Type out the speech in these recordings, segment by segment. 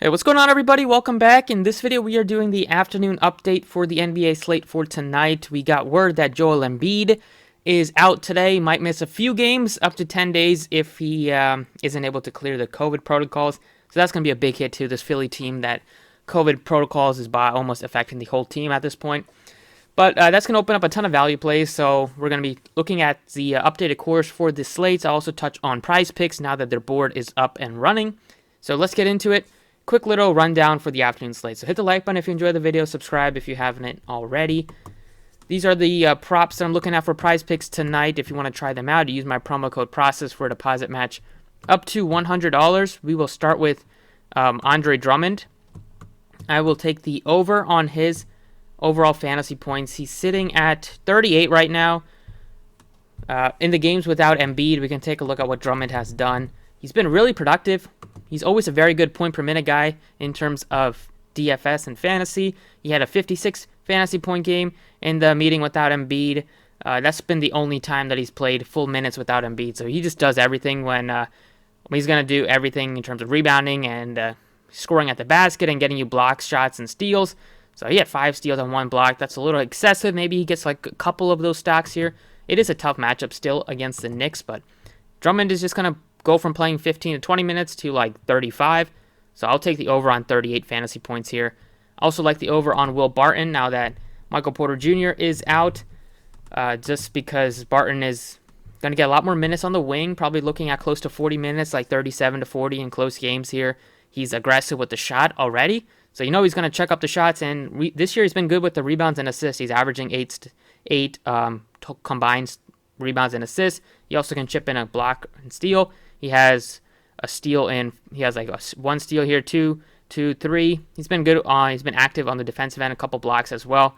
Hey, what's going on, everybody? Welcome back. In this video, we are doing the afternoon update for the NBA slate for tonight. We got word that Joel Embiid is out today, might miss a few games, up to 10 days if he isn't able to clear the COVID protocols. So that's going to be a big hit to this Philly team that COVID protocols is by almost affecting the whole team at this point. But that's going to open up a ton of value plays, so we're going to be looking at the updated course for the slates. I'll also touch on Prizepicks now that their board is up and running. So let's get into it. Quick little rundown for the afternoon slate. So hit the like button if you enjoyed the video, subscribe if you haven't already. These are the props that I'm looking at for Prizepicks tonight. If you want to try them out, use my promo code PROCESS for a deposit match up to $100. We will start with Andre Drummond. I will take the over on his overall fantasy points. He's sitting at 38 right now. In the games without Embiid, we can take a look at what Drummond has done. He's been really productive. He's always a very good point per minute guy in terms of DFS and fantasy. He had a 56 fantasy point game in the meeting without Embiid. That's been the only time that he's played full minutes without Embiid. So he just does everything when he's going to do everything in terms of rebounding and scoring at the basket and getting you blocks, shots, and steals. So he had 5 steals on 1 block. That's a little excessive. Maybe he gets like a couple of those stocks here. It is a tough matchup still against the Knicks, but Drummond is just going to go from playing 15 to 20 minutes to like 35. So I'll take the over on 38 fantasy points here. I also like the over on Will Barton now that Michael Porter Jr. is out. Just because Barton is going to get a lot more minutes on the wing, probably looking at close to 40 minutes, like 37 to 40 in close games here. He's aggressive with the shot already. So you know he's going to check up the shots. And this year he's been good with the rebounds and assists. He's averaging 8 combined rebounds and assists. He also can chip in a block and steal. He has a steal in. He has like 1 steal here, 2, 3. He's been good on. He's been active on the defensive end, a couple blocks as well.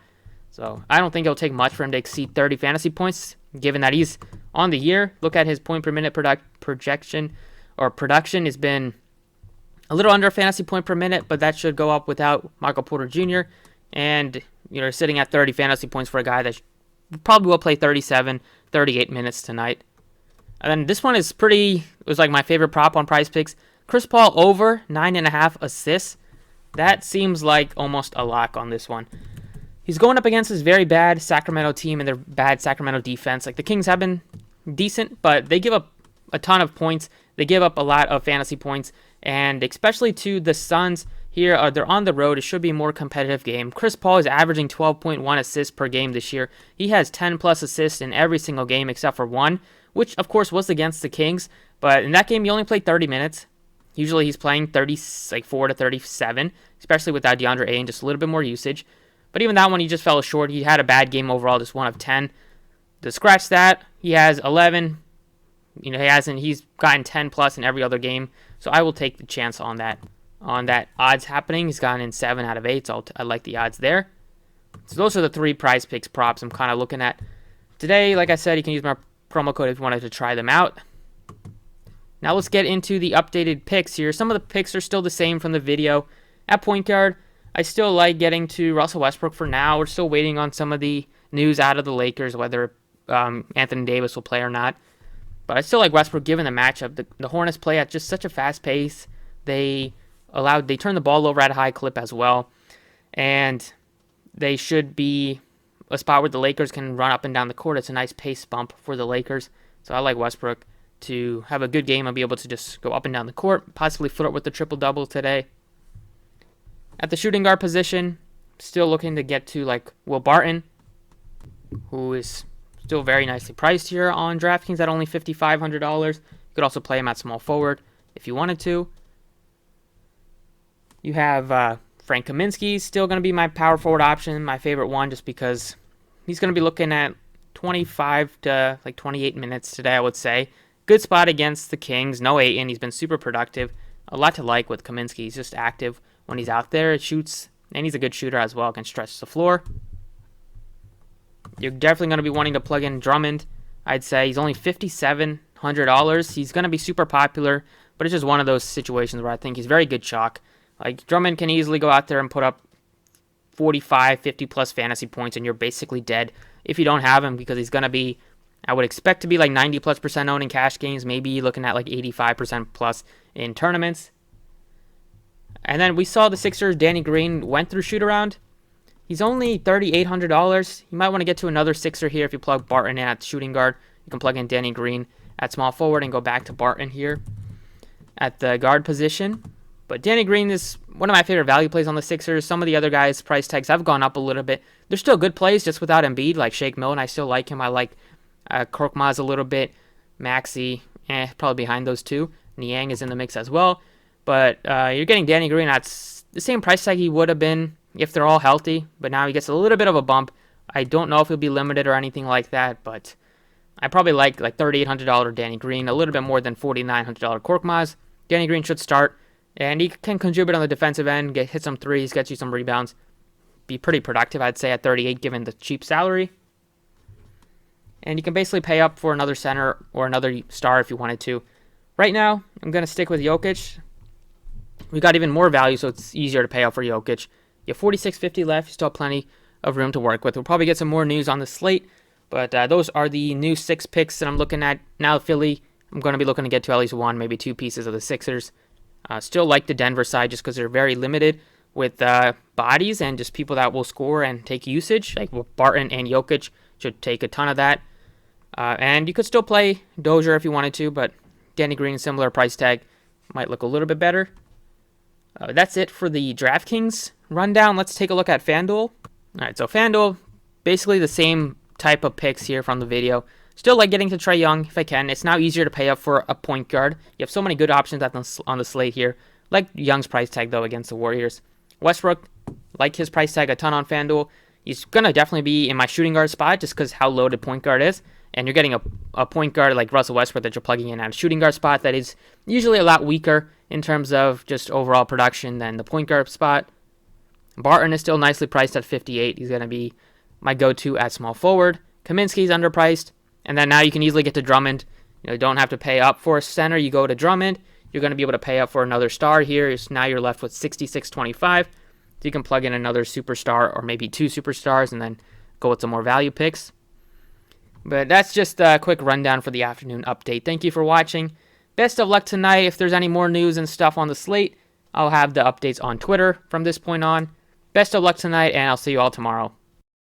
So I don't think it'll take much for him to exceed 30 fantasy points, given that he's on the year. Look at his point per minute production has been a little under fantasy point per minute, but that should go up without Michael Porter Jr. And sitting at 30 fantasy points for a guy that probably will play 37, 38 minutes tonight. And then this one is it was like my favorite prop on Prizepicks. Chris Paul over 9.5 assists. That seems like almost a lock on this one. He's going up against this very bad Sacramento team and their bad Sacramento defense. Like the Kings have been decent, but they give up a ton of points. They give up a lot of fantasy points, and especially to the Suns here, they're on the road. It should be a more competitive game. Chris Paul is averaging 12.1 assists per game this year. He has 10 plus assists in every single game except for one, which of course was against the Kings. But in that game, he only played 30 minutes. Usually he's playing 34 to 37, especially without DeAndre Ayton, just a little bit more usage. But even that one, he just fell short. He had a bad game overall, just 1 of 10. To scratch that, he has 11. He's gotten 10 plus in every other game. So I will take the chance on that odds happening. He's gotten in 7 out of 8, so I like the odds there. So those are the 3 Prizepicks props I'm kind of looking at today. Like I said, you can use my promo code if you wanted to try them out. Now let's get into the updated picks here. Some of the picks are still the same from the video. At point guard, I still like getting to Russell Westbrook for now. We're still waiting on some of the news out of the Lakers, whether Anthony Davis will play or not. But I still like Westbrook given the matchup. The Hornets play at just such a fast pace. They turn the ball over at a high clip as well. And they should be a spot where the Lakers can run up and down the court. It's a nice pace bump for the Lakers. So I like Westbrook to have a good game and be able to just go up and down the court, possibly flirt with the triple-double today. At the shooting guard position, still looking to get to like Will Barton, who is still very nicely priced here on DraftKings at only $5,500. You could also play him at small forward if you wanted to. You have Frank Kaminsky, still going to be my power forward option, my favorite one, just because he's going to be looking at 25 to like 28 minutes today, I would say. Good spot against the Kings. No Ayton. He's been super productive. A lot to like with Kaminsky. He's just active when he's out there. It shoots, and he's a good shooter as well. Can stretch the floor. You're definitely going to be wanting to plug in Drummond. I'd say he's only $5,700. He's going to be super popular, but it's just one of those situations where I think he's very good chalk. Like Drummond can easily go out there and put up 45, 50 plus fantasy points, and you're basically dead if you don't have him, because he's going to be, I would expect to be like 90 plus % owned in cash games, maybe looking at like 85% plus in tournaments. And then we saw the Sixers, Danny Green went through shoot-around. He's only $3,800. You might want to get to another Sixer here if you plug Barton in at shooting guard. You can plug in Danny Green at small forward and go back to Barton here at the guard position. But Danny Green is one of my favorite value plays on the Sixers. Some of the other guys' price tags have gone up a little bit. They're still good plays just without Embiid, like Shake Milton. I still like him. I like Korkmaz a little bit. Maxey, probably behind those two. Niang is in the mix as well. But you're getting Danny Green at the same price tag he would have been if they're all healthy. But now he gets a little bit of a bump. I don't know if he'll be limited or anything like that, but I probably like $3,800 Danny Green, a little bit more than $4,900 Korkmaz. Danny Green should start, and he can contribute on the defensive end, hit some threes, get you some rebounds. Be pretty productive, I'd say, at 38 given the cheap salary. And you can basically pay up for another center or another star if you wanted to. Right now, I'm going to stick with Jokic. We got even more value, so it's easier to pay up for Jokic. You have $46.50 left. You still have plenty of room to work with. We'll probably get some more news on the slate, but those are the new 6 picks that I'm looking at. Now Philly, I'm going to be looking to get to at least 1, maybe 2 pieces of the Sixers. Still like the Denver side just because they're very limited with bodies and just people that will score and take usage. Like Barton and Jokic should take a ton of that. And you could still play Dozier if you wanted to, but Danny Green, similar price tag, might look a little bit better. That's it for the DraftKings rundown. Let's take a look at FanDuel. All right, so FanDuel, basically the same type of picks here from the video. Still like getting to Trae Young if I can. It's now easier to pay up for a point guard. You have so many good options on the slate here. Like Young's price tag, though, against the Warriors. Westbrook, like his price tag a ton on FanDuel. He's going to definitely be in my shooting guard spot just because how loaded point guard is. And you're getting a point guard like Russell Westbrook that you're plugging in at a shooting guard spot that is usually a lot weaker in terms of just overall production than the point guard spot. Barton is still nicely priced at 58. He's going to be my go-to at small forward. Kaminsky's underpriced. And then now you can easily get to Drummond. You don't have to pay up for a center. You go to Drummond. You're going to be able to pay up for another star here. Now you're left with $66.25. So you can plug in another superstar or maybe 2 superstars and then go with some more value picks. But that's just a quick rundown for the afternoon update. Thank you for watching. Best of luck tonight. If there's any more news and stuff on the slate, I'll have the updates on Twitter from this point on. Best of luck tonight, and I'll see you all tomorrow.